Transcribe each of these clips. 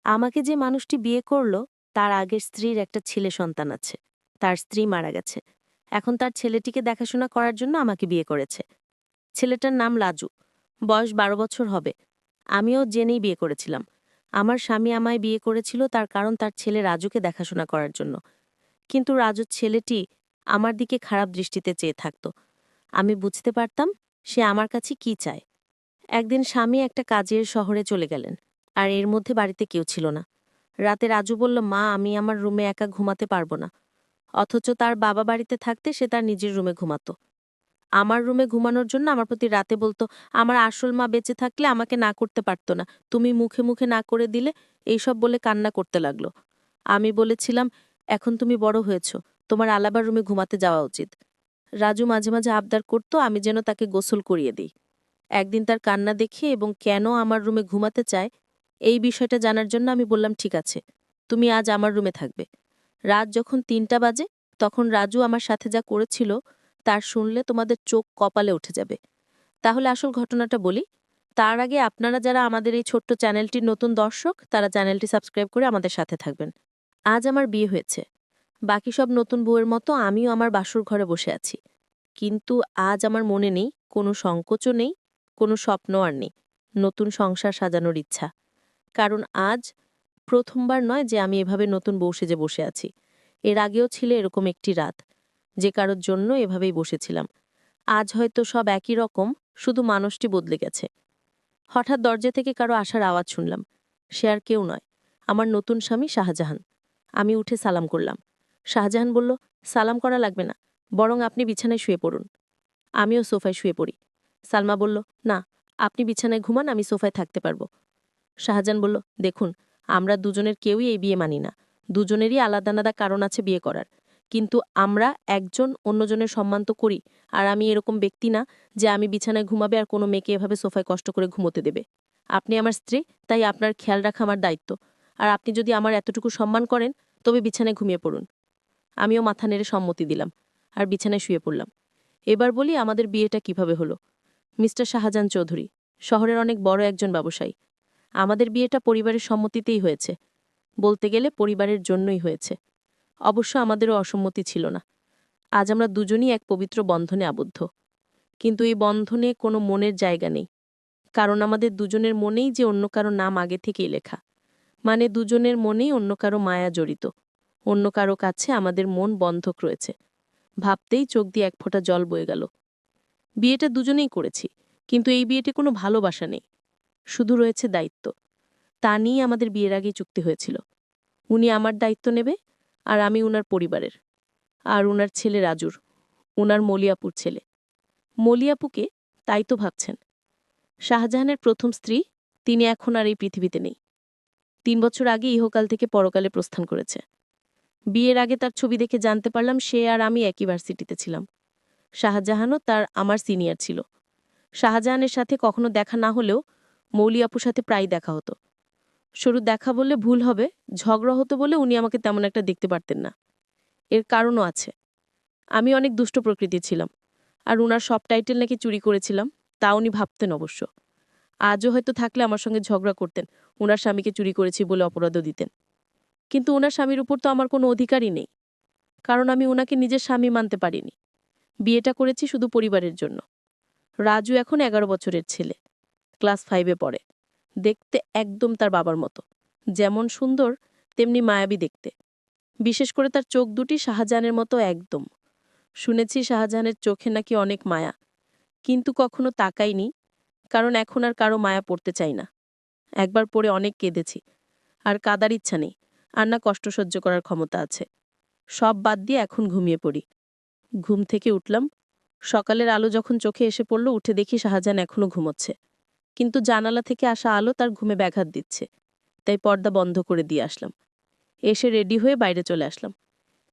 আমাকে যে মানুষটি বিয়ে করল, তার আগের স্ত্রীর একটা ছেলে সন্তান আছে। তার স্ত্রী মারা গেছে। এখন তার ছেলেটিকে দেখাশোনা করার জন্য আমাকে বিয়ে করেছে। ছেলেটার নাম লাজু। বয়স ১২ বছর হবে। আমিও জেনেই বিয়ে করেছিলাম। আমার স্বামী আমায় বিয়ে করেছিল তার কারণ তার ছেলে রাজুকে দেখাশোনা করার জন্য। কিন্তু রাজুর ছেলেটি আমার দিকে খারাপ দৃষ্টিতে চেয়ে থাকত। আমি বুঝতে পারতাম সে আমার কাছে কি চায়। একদিন স্বামী একটা কাজের শহরে চলে গেলেন। আর এর মধ্যে বাড়িতে কেউ ছিল না। রাতে রাজু বলল, মা আমি আমার রুমে একা ঘুমাতে পারবো না। অথচ তার বাবা বাড়িতে থাকতে সে তার নিজের রুমে ঘুমাতো। আমার রুমে ঘুমানোর জন্য আমার প্রতি রাতে বলতো, আমার আসল মা বেঁচে থাকলে আমাকে না করতে পারতো না, তুমি মুখে মুখে না করে দিলে, এইসব বলে কান্না করতে লাগলো। আমি বলেছিলাম, এখন তুমি বড় হয়েছো, তোমার আলাবার রুমে ঘুমাতে যাওয়া উচিত। রাজু মাঝে মাঝে আবদার করতো আমি যেন তাকে গোসল করিয়ে দিই। একদিন তার কান্না দেখে এবং কেন আমার রুমে ঘুমাতে চায় এই বিষয়টা জানার জন্য আমি বললাম, ঠিক আছে, তুমি আজ আমার রুমে থাকবে। রাত যখন ৩টা বাজে, তখন রাজু আমার সাথে যা করেছিল তার শুনলে তোমাদের চোখ কপালে উঠে যাবে। তাহলে আসল ঘটনাটা বলি। তার আগে আপনারা যারা আমাদের এই ছোট্ট চ্যানেলটির নতুন দর্শক, তারা চ্যানেলটি সাবস্ক্রাইব করে আমাদের সাথে থাকবেন। আজ আমার বিয়ে হয়েছে। বাকি সব নতুন বউয়ের মতো আমিও আমার বাসর ঘরে বসে আছি। কিন্তু আজ আমার মনে নেই, কোনো সংকোচও নেই, কোনো স্বপ্ন আর নেই নতুন সংসার সাজানোর ইচ্ছা। কারণ আজ প্রথমবার নয় যে আমি এভাবে নতুন বউ সেজে বসে আছি। এর আগেও ছিল এরকম একটি রাত, যে কারোর জন্য এভাবেই বসেছিলাম। আজ হয়তো সব একই রকম, শুধু মানুষটি বদলে গেছে। হঠাৎ দরজা থেকে কারো আসার আওয়াজ শুনলাম। সে আর কেউ নয়, আমার নতুন স্বামী শাহজাহান। আমি উঠে সালাম করলাম। শাহজাহান বলল, সালাম করা লাগবে না, বরং আপনি বিছানায় শুয়ে পড়ুন। আমিও সোফায় শুয়ে পড়ি। সালমা বলল, না, আপনি বিছানায় ঘুমান, আমি সোফায় থাকতে পারবো। শাহজাহান বলল, দেখুন, আমরা দুজনের কেউই এই বিয়ে মানি না। দুজনেরই আলাদা আলাদা কারণ আছে বিয়ে করার। কিন্তু আমরা একজন অন্যজনের সম্মান তো করি। আর আমি এরকম ব্যক্তি না যে আমি বিছানায় ঘুমাবে আর কোনো মেয়েকে এভাবে সোফায় কষ্ট করে ঘুমোতে দেবে। আপনি আমার স্ত্রী, তাই আপনার খেয়াল রাখা আমার দায়িত্ব। আর আপনি যদি আমার এতটুকু সম্মান করেন, তবে বিছানায় ঘুমিয়ে পড়ুন। আমিও মাথা নেড়ে সম্মতি দিলাম আর বিছানায় শুয়ে পড়লাম। এবার বলি আমাদের বিয়েটা কিভাবে হলো। মিস্টার শাহজাহান চৌধুরী শহরের অনেক বড় একজন ব্যবসায়ী। আমাদের বিয়েটা পরিবারের সম্মতিতেই হয়েছে। বলতে গেলে পরিবারের জন্যই হয়েছে। অবশ্য আমাদেরও অসম্মতি ছিল না। আজ আমরা দুজনই এক পবিত্র বন্ধনে আবদ্ধ। কিন্তু এই বন্ধনে কোনো মনের জায়গা নেই। কারণ আমাদের দুজনের মনেই যে অন্য কারো নাম আগে থেকেই লেখা। মানে দুজনের মনেই অন্য কারো মায়া জড়িত। অন্য কারো কাছে আমাদের মন বন্ধক রয়েছে। ভাবতেই চোখ দিয়ে এক ফোঁটা জল বয়ে গেল। বিয়েটা দুজনেই করেছি, কিন্তু এই বিয়েতে কোনো ভালোবাসা নেই, শুধু রয়েছে দায়িত্ব। তা নিয়ে আমাদের বিয়ের আগেই চুক্তি হয়েছিল। উনি আমার দায়িত্ব নেবে, আর আমি উনার পরিবারের। আর উনার ছেলে রাজুর, উনার মলিয়াপুর ছেলে। মলিয়াপুকে তাই তো ভাবছেন। শাহজাহানের প্রথম স্ত্রী, তিনি এখন আর এই পৃথিবীতে নেই। ৩ বছর আগে ইহকাল থেকে পরকালে প্রস্থান করেছে। বিয়ের আগে তার ছবি দেখে জানতে পারলাম সে আর আমি একই ভার্সিটিতে ছিলাম। শাহজাহানও আমার সিনিয়র ছিল। শাহজাহানের সাথে কখনো দেখা না হলেও মৌলিয়াপুর সাথে প্রায় দেখা হতো। শুরু দেখা বললে ভুল হবে, ঝগড়া হতো বলে উনি আমাকে তেমন একটা দেখতে পারতেন না। এর কারণও আছে। আমি অনেক দুষ্ট প্রকৃতির ছিলাম। আর উনার সব টাইটেল নাকি চুরি করেছিলাম, তা উনি ভাবতেন অবশ্য। আজও হয়তো থাকলে আমার সঙ্গে ঝগড়া করতেন, উনার স্বামীকে চুরি করেছি বলে অপরাধও দিতেন। কিন্তু উনার স্বামীর উপর তো আমার কোনো অধিকারই নেই, কারণ আমি উনাকে নিজের স্বামী মানতে পারিনি। বিয়েটা করেছি শুধু পরিবারের জন্য। রাজু এখন ১১ বছরের ছেলে, ক্লাস 5-এ পড়ে। দেখতে একদম তার বাবার মতো। যেমন সুন্দর, তেমনি মায়াবী দেখতে। বিশেষ করে তার চোখ দুটি শাহজাহানের মতো একদম। শুনেছি শাহজাহানের চোখে নাকি অনেক মায়া, কিন্তু কখনো তাকাইনি, কারণ এখন আর কারো মায়া পড়তে চাই না। একবার পড়ে অনেক কেঁদেছি, আর কাদার ইচ্ছা নেই, আর না কষ্ট সহ্য করার ক্ষমতা আছে। সব বাদ দিয়ে এখন ঘুমিয়ে পড়ি। ঘুম থেকে উঠলাম, সকালের আলো যখন চোখে এসে পড়ল, উঠে দেখি শাহজাহান এখনো ঘুমোচ্ছে। কিন্তু জানালা থেকে আসা আলো তার ঘুমে ব্যাঘাত দিচ্ছে, তাই পর্দা বন্ধ করে দিয়ে আসলাম। এসে রেডি হয়ে বাইরে চলে আসলাম।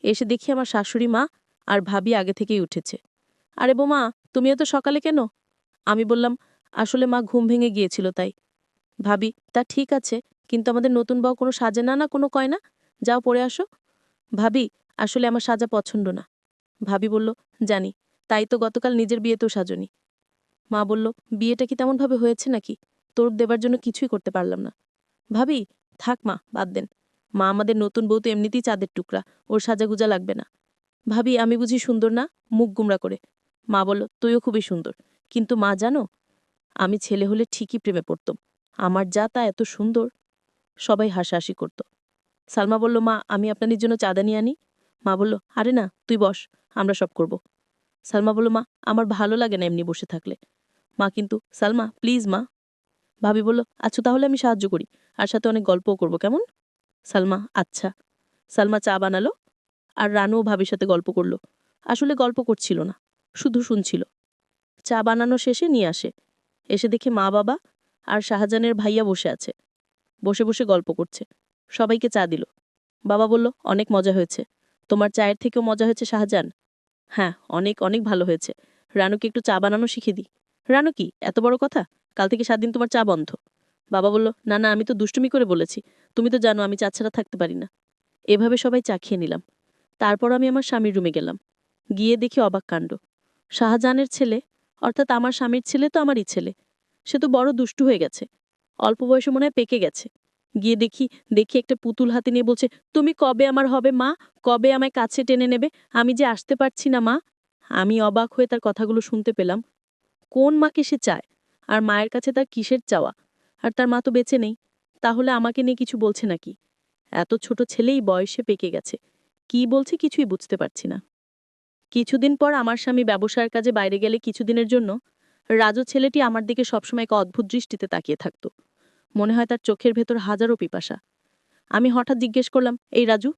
এসে দেখি আমার শাশুড়ি মা আর ভাবি আগে থেকেই উঠেছে। আরে বোমা, তুমি এত সকালে কেন? আমি বললাম, আসলে মা ঘুম ভেঙে গিয়েছিল তাই। ভাবি, তা ঠিক আছে, কিন্তু আমাদের নতুন বউ কোনো সাজে না, না কোনো কয় না, যাও পরে আসো। ভাবি, আসলে আমার সাজা পছন্দ না। ভাবি বলল, জানি, তাই তো গতকাল নিজের বিয়েতেও সাজনি। মা বলল, বিয়েটা কি তেমনভাবে হয়েছে নাকি? তোর দেবার জন্য কিছুই করতে পারলাম না। ভাবি, থাক মা, বাদ দেন। মা আমাদের নতুন বউ তো এমনিতেই চাঁদের টুকরা, ওর সাজাগুজা লাগবে না। ভাবি আমি বুঝি সুন্দর না? মুখ গুমরা করে। মা বলল, তুইও খুবই সুন্দর। কিন্তু মা জানো, আমি ছেলে হলে ঠিকই প্রেমে পড়তাম। আমার যা তা এত সুন্দর। সবাই হাসাহাসি করত। সালমা বলল, মা আমি আপনাদের জন্য চাঁদা নিয়ে আনি। মা বলল, আরে না, তুই বস, আমরা সব করব। সালমা বলল, মা আমার ভালো লাগে না এমনি বসে থাকলে। মা কিন্তু, সালমা প্লিজ মা। ভাবি বলল, আচ্ছা তাহলে আমি সাহায্য করি, আর সাথে অনেক গল্পও করব, কেমন? সালমা, আচ্ছা। সালমা চা বানালো, আর রানুও ভাবির সাথে গল্প করলো। আসলে গল্প করছিল না, শুধু শুনছিল। চা বানানো শেষে নিয়ে আসে। এসে দেখে মা বাবা আর শাহজাহানের ভাইয়া বসে আছে। বসে বসে গল্প করছে। সবাইকে চা দিল। বাবা বলল, অনেক মজা হয়েছে। তোমার চায়ের থেকেও মজা হয়েছে শাহজাহান? হ্যাঁ, অনেক অনেক ভালো হয়েছে। রানুকে একটু চা বানানো শিখিয়ে দিই। রানু কি এত বড় কথা? কাল থেকে 7 দিন তোমার চা বন্ধ। বাবা বলল, না না, আমি তো দুষ্টুমি করে বলেছি। তুমি তো জানো আমি চা ছাড়া থাকতে পারি না। এভাবে সবাই চা খেয়ে নিলাম। তারপর আমি আমার স্বামীর রুমে গেলাম। গিয়ে দেখি অবাক কাণ্ড। শাহজাহানের ছেলে, অর্থাৎ আমার স্বামীর ছেলে তো আমারই ছেলে, সে তো বড় দুষ্টু হয়ে গেছে। অল্প বয়সে মনে হয় পেকে গেছে। গিয়ে দেখি দেখি একটা পুতুল হাতে নিয়ে বলছে, তুমি কবে আমার হবে মা? কবে আমায় কাছে টেনে নেবে? আমি যে আসতে পারছি না মা। আমি অবাক হয়ে তার কথাগুলো শুনতে পেলাম। কোন মাকে সে চায়? আর মায়ের কাছে তার কিসের চাওয়া? আর তার মা তো বেঁচে নেই। তাহলে আমাকে নিয়ে কিছু বলছে নাকি? এত ছোট ছেলেই বয়সে পেকে গেছে। কি বলছে কিছুই বুঝতে পারছি না। কিছুদিন পর আমার স্বামী ব্যবসার কাজে বাইরে গেলে কিছুদিনের জন্য রাজু ছেলেটি আমার দিকে সবসময় এক অদ্ভুত দৃষ্টিতে তাকিয়ে থাকত। মনে হয় তার চোখের ভেতর হাজারো পিপাসা। আমি হঠাৎ জিজ্ঞেস করলাম, এই রাজু,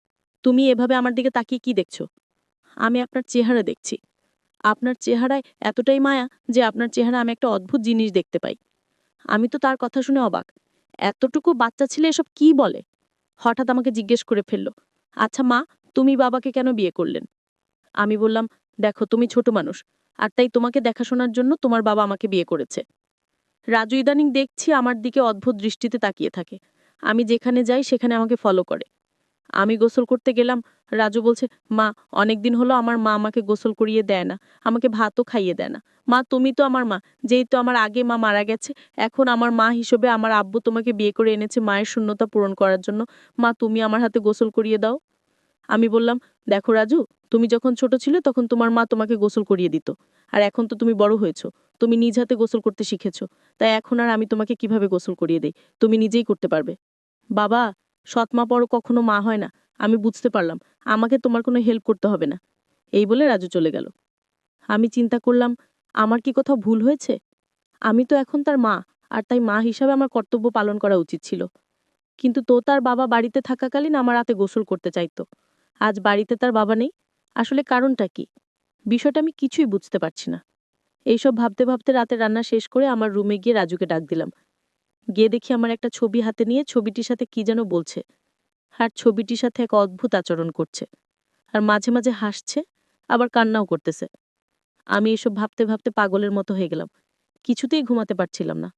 তুমি এভাবে আমার দিকে তাকিয়ে কি দেখছো? আমি আপনার চেহারা দেখছি। আপনার চেহারায় এতটাই মায়া যে আপনার চেহারা আমি একটা অদ্ভুত জিনিস দেখতে পাই। আমি তো তার কথা শুনে অবাক। এতটুকু বাচ্চা ছেলে এসব কি বলে? হঠাৎ আমাকে জিজ্ঞেস করে ফেলল, আচ্ছা মা, তুমি বাবাকে কেন বিয়ে করলেন? আমি বললাম, দেখো তুমি ছোট মানুষ, আর তাই তোমাকে দেখাশোনার জন্য তোমার বাবা আমাকে বিয়ে করেছে। রাজু ইদানিং দেখছি আমার দিকে অদ্ভুত দৃষ্টিতে তাকিয়ে থাকে। আমি যেখানে যাই সেখানে আমাকে ফলো করে। আমি গোসল করতে গেলাম, রাজু বলছে, মা অনেকদিন হলো আমার মা আমাকে গোসল করিয়ে দেয় না, আমাকে ভাতও খাইয়ে দেয় না। মা তুমি তো আমার মা, যেই তো আমার আগে মা মারা গেছে, এখন আমার মা হিসেবে আমার আব্বু তোমাকে বিয়ে করে এনেছে মায়ের শূন্যতা পূরণ করার জন্য। মা তুমি আমার হাতে গোসল করিয়ে দাও। আমি বললাম, দেখো রাজু, তুমি যখন ছোট ছিলে তখন তোমার মা তোমাকে গোসল করিয়ে দিত। আর এখন তো তুমি বড় হয়েছো, তুমি নিজ হাতে গোসল করতে শিখেছো। তাই এখন আর আমি তোমাকে কিভাবে গোসল করিয়ে দেই? তুমি নিজেই করতে পারবে। বাবা, সৎ মা পরও কখনো মা হয় না। আমি বুঝতে পারলাম, আমাকে তোমার কোনো হেল্প করতে হবে না। এই বলে রাজু চলে গেল। আমি চিন্তা করলাম, আমার কি কোথাও ভুল হয়েছে? আমি তো এখন তার মা, আর তাই মা হিসাবে আমার কর্তব্য পালন করা উচিত ছিল। কিন্তু তো তার বাবা বাড়িতে থাকাকালীন আমার রাতে গোসল করতে চাইতো। আজ বাড়িতে তার বাবা নেই। আসলে কারণটা কি? বিষয়টা আমি কিছুই বুঝতে পারছি না। এইসব ভাবতে ভাবতে রাতে রান্না শেষ করে আমার রুমে গিয়ে রাজুকে ডাক দিলাম। গিয়ে দেখি আমার একটা ছবি হাতে নিয়ে ছবিটির সাথে কি যেন বলছে। আর ছবিটির সাথে এক অদ্ভুত আচরণ করছে। আর মাঝে মাঝে হাসছে, আবার কান্নাও করতেছে। আমি এসব ভাবতে ভাবতে পাগলের মতো হয়ে গেলাম। কিছুতেই ঘুমাতে পারছিলাম না।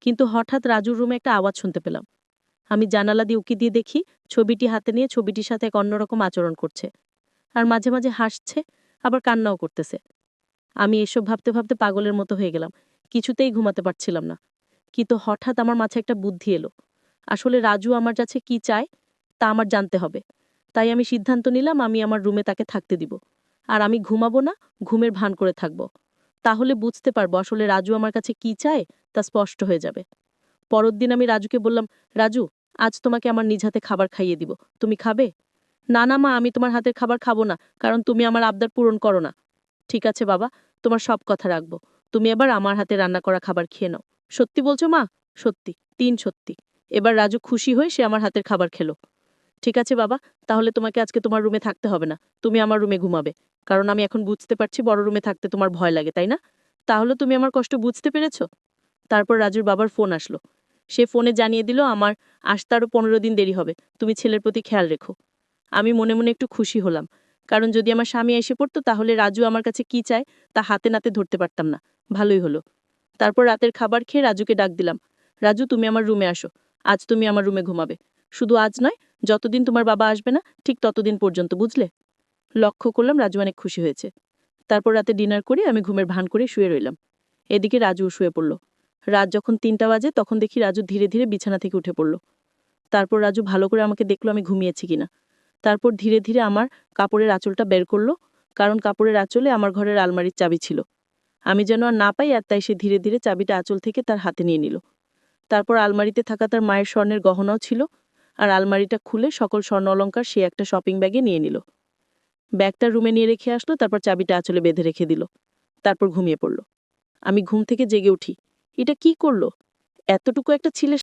কিন্তু হঠাৎ রাজুর রুমে একটা আওয়াজ শুনতে পেলাম। আমি জানালা দিয়ে উঁকি দিয়ে দেখি ছবিটি হাতে নিয়ে ছবিটির সাথে এক অন্যরকম আচরণ করছে। আর মাঝে মাঝে হাসছে, আবার কান্নাও করতেছে। আমি এসব ভাবতে ভাবতে পাগলের মতো হয়ে গেলাম। কিছুতেই ঘুমাতে পারছিলাম না। কিন্তু হঠাৎ আমার মাথায় একটা বুদ্ধি এলো। আসলে রাজু আমার কাছে কি চায় তা আমার জানতে হবে। তাই আমি সিদ্ধান্ত নিলাম আমি আমার রুমে তাকে থাকতে দিব। আর আমি ঘুমাবো না, ঘুমের ভান করে থাকবো। তাহলে বুঝতে পারবো আসলে রাজু আমার কাছে কি চায়, তা স্পষ্ট হয়ে যাবে। পরের দিন আমি রাজুকে বললাম, রাজু, আজ তোমাকে আমার নিজ হাতে খাবার খাইয়ে দিব, তুমি খাবে? না না মা, আমি তোমার হাতের খাবার খাবো না, কারণ তুমি আমার আবদার পূরণ করো না। ঠিক আছে বাবা, তোমার সব কথা রাখবো। তুমি এবার আমার হাতে রান্না করা খাবার খেয়ে নাও। সত্যি বলছো মা? সত্যি, 3 সত্যি। এবার রাজু খুশি হয়ে সে আমার হাতের খাবার খেলো। ঠিক আছে বাবা, তাহলে তোমাকে আজকে তোমার রুমে থাকতে হবে না, তুমি আমার রুমে ঘুমাবে। কারণ আমি এখন বুঝতে পারছি বড় রুমে থাকতে তোমার ভয় লাগে, তাই না? তাহলে তুমি আমার কষ্ট বুঝতে পেরেছো? তারপর রাজুর বাবার ফোন আসলো। সে ফোনে জানিয়ে দিল আমার আসতে আরো 15 দিন দেরি হবে, তুমি ছেলের প্রতি খেয়াল রেখো। আমি মনে মনে একটু খুশি হলাম, কারণ যদি আমার স্বামী এসে পড়তো তাহলে রাজু আমার কাছে কি চায় তা হাতে নাতে ধরতে পারতাম না। ভালোই হলো। তারপর রাতের খাবার খেয়ে রাজুকে ডাক দিলাম, রাজু তুমি আমার রুমে আসো, আজ তুমি আমার রুমে ঘুমাবে। শুধু আজ নয়, যতদিন তোমার বাবা আসবে না ঠিক ততদিন পর্যন্ত, বুঝলে? লক্ষ্য করলাম রাজু অনেক খুশি হয়েছে। তারপর রাতে ডিনার করে আমি ঘুমের ভান করে শুয়ে রইলাম। এদিকে রাজু শুয়ে পড়ল। রাত যখন 3টা বাজে তখন দেখি রাজু ধীরে ধীরে বিছানা থেকে উঠে পড়ল। তারপর রাজু ভালো করে আমাকে দেখলো আমি ঘুমিয়েছি কিনা। তারপর ধীরে ধীরে আমার কাপড়ের আঁচলটা বের করলো, কারণ কাপড়ের আঁচলে আমার ঘরের আলমারির চাবি ছিল। আমি যেন আর না পাই, আর তাই সে ধীরে ধীরে চাবিটা আঁচল থেকে তার হাতে নিয়ে নিল। তারপর আলমারিতে থাকা তার মায়ের স্বর্ণের গহনাও ছিল, আর আলমারিটা খুলে সকল স্বর্ণ অলংকার সে একটা শপিং ব্যাগে নিয়ে নিল। ব্যাগটা রুমে নিয়ে রেখে আসলো, তারপর চাবিটা আঁচলে বেঁধে রেখে দিল। তারপর ঘুমিয়ে পড়ল। আমি ঘুম থেকে জেগে উঠি। এটা কি করলো? এতটুকু একটা ছেলে